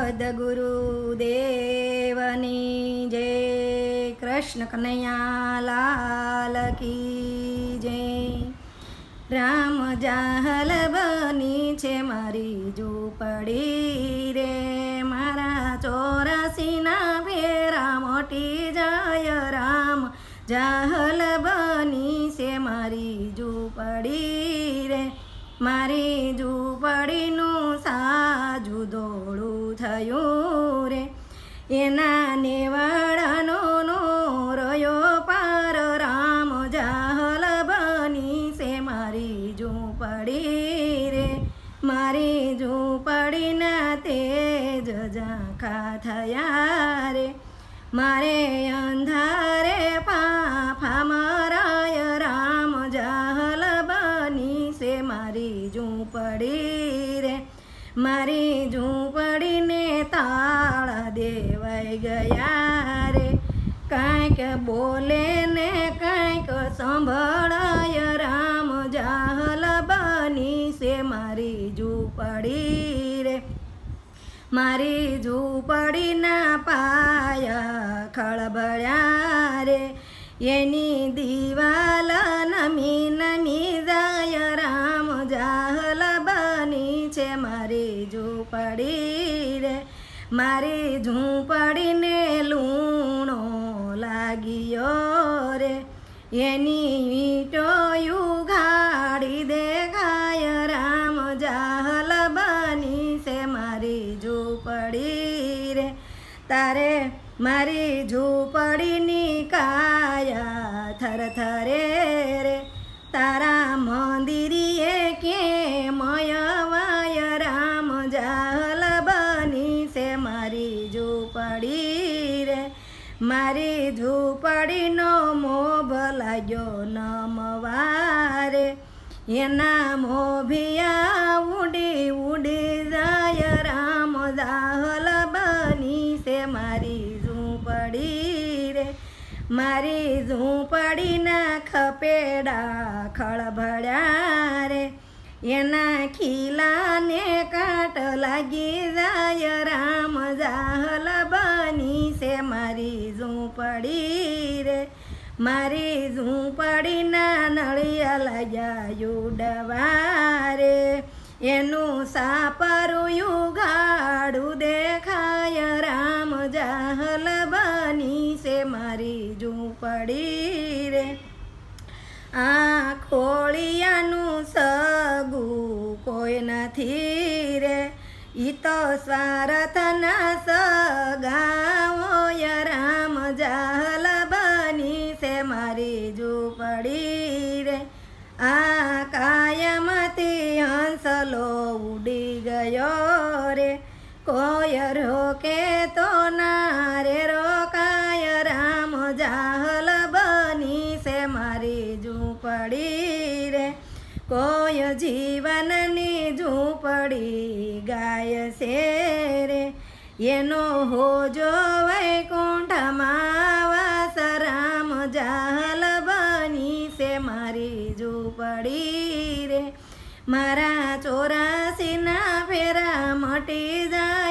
સદગુરુદેવની જય. કૃષ્ણ કનૈયા લાલ કી જય. રામ જાહલ બની છે મારી ઝૂંપડી રે, મારા 84ના ફેરા મોટી જાય. રામ જાહલ બની છે મારી ઝૂંપડી રે, મારી ઝૂંપડીનું સાજુ દોડું થયું રે. એના નેવાડાનો નો રહ્યો પાર, રામ જાહલ બની છે મારી ઝૂંપડી રે, મારી ઝૂંપડીના તેજ ઝાંખા થયા રે. મારે અંધારે ફાફા મરાય, રામ જાહલ બની છે મારી ઝૂંપડી રે, મારી ઝૂંપડીને તાળા દેવાઈ ગયા રે. કાંઈક બોલે ને કાંઈક સંભળાય, રામ જાહલ બની છે મારી ઝૂંપડી રે, મારી ઝૂંપડીના પાયા ખળબળ્યા રે. એની દિવાલ નમી નમી જાય, રામ જાહલ બની છે મારી ઝૂંપડી રે, મારી ઝૂંપડીને લૂણો લાગ્યો રે. એની ઈંટો ઉઘાડી દેખાય, રામ જાહલ બની છે મારી ઝૂંપડી રે. તારે મારી ઝૂંપડીની કાયા થરથરે રે, તારા મંદિરીએ કેમ અવાય, રામ જાહલ બની છે મારી ઝૂંપડી રે. મારી ઝૂંપડીનો મોભ લાગ્યો નમવારે, એના મોભિયા ઉડી ઉડી જાય, રામ જાહલ બની છે મારી ઝૂંપડી રે. મારી ઝૂંપડીના ખપેડા ખળભળ્યા રે, એના ખીલાને કાંટ લાગી જાય, રામ જાહલ બની છે મારી ઝૂંપડી રે. મારી ઝૂંપડીના નળિયા લાગ્યા ઉડવા રે, એનું સાપરું ઉઘાડું દેખાય, રામ જાહલ બની છે મારી ઝૂંપડી રે. આ ખોળિયાનું સગું કોઈ નથી રે, ઈ તો સ્વાર્થના સગાઓય, રામ જાહલ બની છે મારી ઝૂંપડી રે. આ કાયમથી હંસલો ઉડી ગયો રે, કોઈ રોકે તો ના રે રોકાય, રામ જાહલ બની છે મારી ઝૂંપડી રે. કોઈ જીવનની ઝૂંપડી ગાય છે રે, એનો હોજો વૈકુંઠમાં વાસ, રામ જાહલ બની છે મારી ઝૂંપડી રે. મારા 84ના ફેરા મટી જાય.